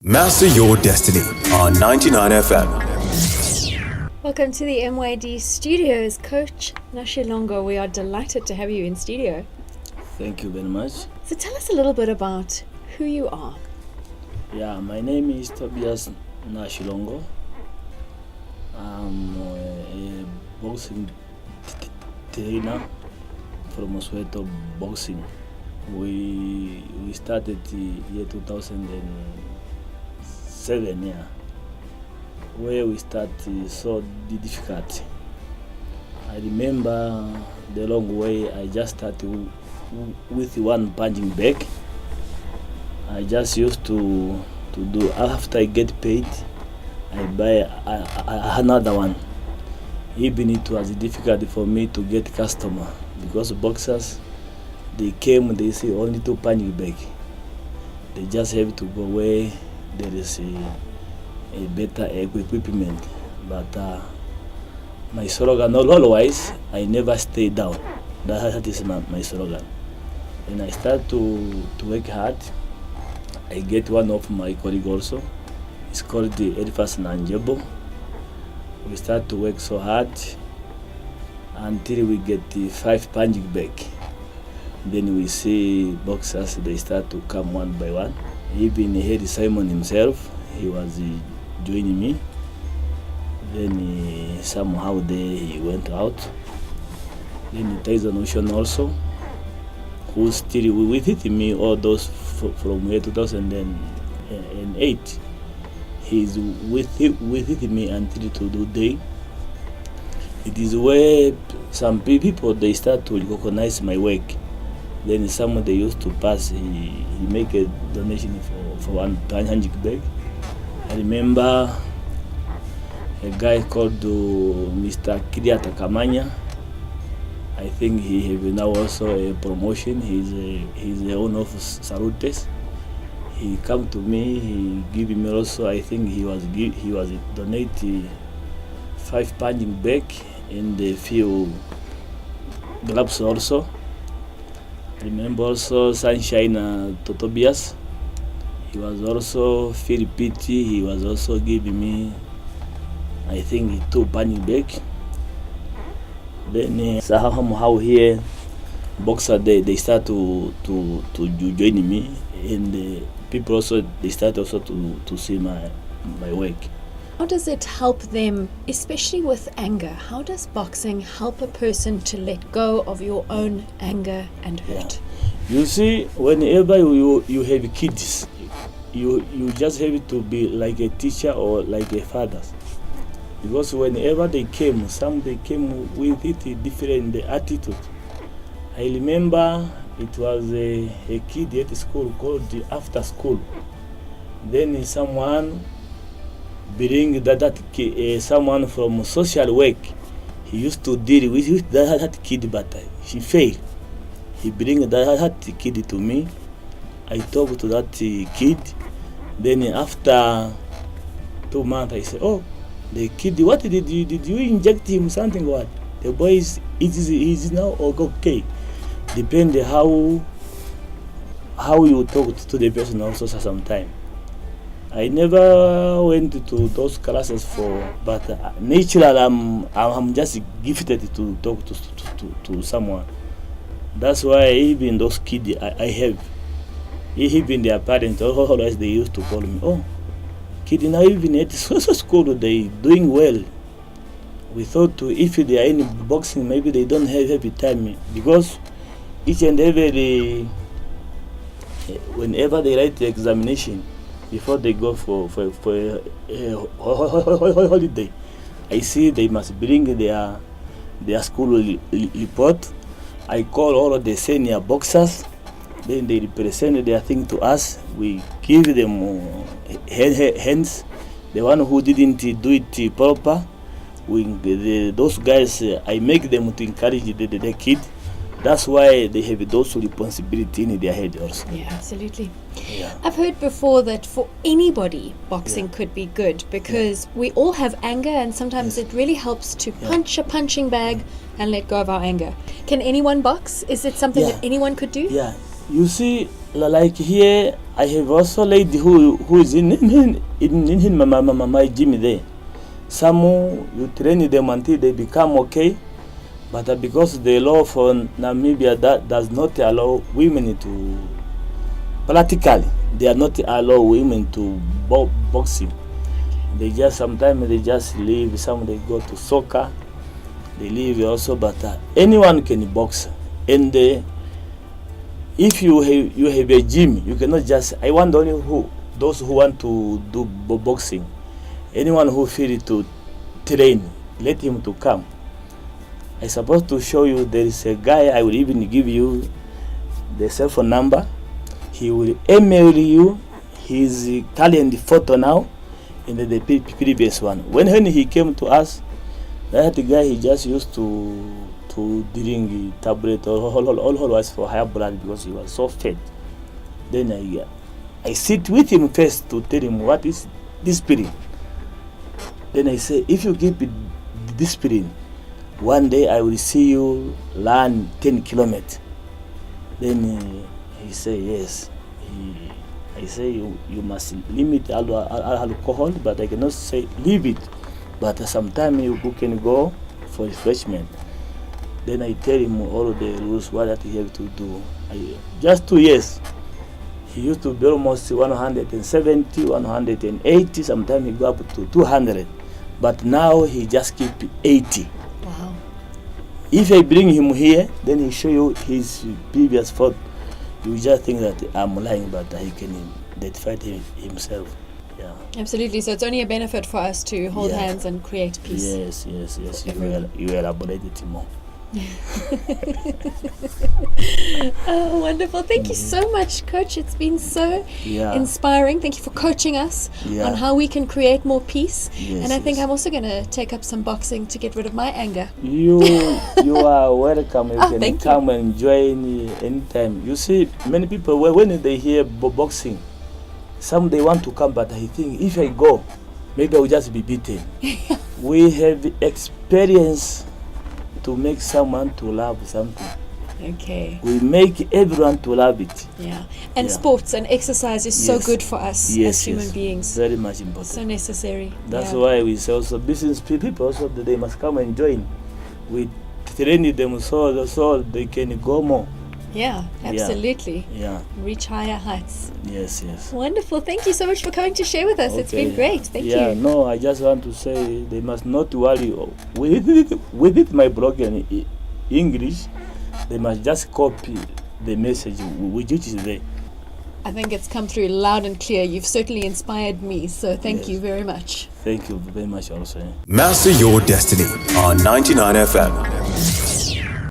Master your destiny on 99 FM. Welcome to the MYD studios. Coach Nashilongo, we are delighted to have you in studio. Thank you very much. So tell us a little bit about who you are. Yeah, my name is Tobias Nashilongo. I'm a boxing trainer from Soweto Boxing. We started year 2007, where we started so difficult. I remember the long way. I just started with one punching bag. I just used to do, after I get paid, I buy another one. Even it was difficult for me to get customer because boxers, they came, they say only two punching bag. They just have to go where there is a better equipment. But my slogan, otherwise, I never stay down. That is my slogan. And I start to work hard. I get one of my colleagues also. It's called the Elifas Nanjebo. We start to work so hard until we get the 5 punching bag. Then we see boxers, they start to come one by one. Even Harry Simon himself, he was joining me. Then somehow he went out. Then Tyson Ocean also, who still with me all those from year 2008. He's with me until today. It is where some people, they start to recognize my work. Then someone they used to pass, he make a donation for one punching bag. I remember a guy called Mr. Kiriata Kamanya. I think he have now also a promotion. He's the owner of Salutes. He come to me. He give me also. I think he was donate 5 punching bag and a few gloves also. Remember also Sunshine Tobias. He was also Phil Pitti. He was also giving me, I think, 2 punching bag. Then somehow here, boxer they start to join me, and people also they start also to see my work. How does it help them, especially with anger? How does boxing help a person to let go of your own anger and hurt? Yeah. You see, whenever you have kids, you just have to be like a teacher or like a father. Because whenever they came with a different attitude. I remember it was a kid at school called the after school. Then someone bring someone from social work. He used to deal with that kid, but she failed. He bring that kid to me. I talked to that kid. Then after 2 months, I said, "Oh, the kid, what did you inject him something? What? The boy is now okay." Depend how you talk to the person also sometimes. I never went to those classes but naturally I'm just gifted to talk to someone. That's why even those kids I have, even their parents always they used to call me, "Oh, kid now even at school they doing well." We thought if they are in boxing, maybe they don't have every time, because each and every whenever they write the examination before they go for a holiday, I see they must bring their school report. I call all of the senior boxers. Then they represent their thing to us. We give them hands. The one who didn't do it proper, those guys, I make them to encourage the kid. That's why they have those responsibility in their head also. Yeah, absolutely. Yeah. I've heard before that for anybody, boxing could be good because we all have anger, and sometimes it really helps to punch a punching bag and let go of our anger. Can anyone box? Is it something that anyone could do? Yeah. You see, like here, I have also lady who is in my gym there. Some you train them until they become okay, but because the law for Namibia that does not allow women to practically they are not allow women to boxing. They just sometimes they just leave. Some they go to soccer. They leave also, but anyone can box. And if you have a gym, you cannot just. I want only those who want to do boxing. Anyone who feel to train, let him to come. I supposed to show you there is a guy. I will even give you the cell phone number. He will email you his current photo now in the previous one. When he came to us, that guy he just used to drink tablet always for higher blood because he was so fat. Then I sit with him first to tell him what is discipline. Then I say, if you keep discipline, one day I will see you run 10 kilometers. Then he say yes. I say you must limit alcohol, but I cannot say leave it. But sometimes you can go for refreshment. Then I tell him all the rules, what that he have to do. Just 2 years. He used to be almost 170, 180, sometimes he go up to 200. But now he just keep 80. Wow. If I bring him here, then he show you his previous photo. You just think that I'm lying, but he can identify himself. Yeah. Absolutely. So it's only a benefit for us to hold hands and create peace. Yes. You elaborate it more. Oh, wonderful. Thank you so much, Coach. It's been so inspiring. Thank you for coaching us on how we can create more peace. And I think I'm also going to take up some boxing to get rid of my anger. You are welcome. You can come and join anytime. You see, many people, when they hear boxing, some they want to come, but I think if I go, maybe I will just be beaten. We have experience to make someone to love something. Okay. We make everyone to love it. Yeah. And sports and exercise is so good for us as human beings. Very much important. So necessary. That's why we say also business people also they must come and join. We train them so they can go more. Yeah, absolutely. Yeah. Reach higher heights. Yes. Wonderful. Thank you so much for coming to share with us. It's been great. Thank you. Yeah, no, I just want to say they must not worry. With my broken English, they must just copy the message which is there. I think it's come through loud and clear. You've certainly inspired me. So thank you very much. Thank you very much also. Master your destiny on 99 FM.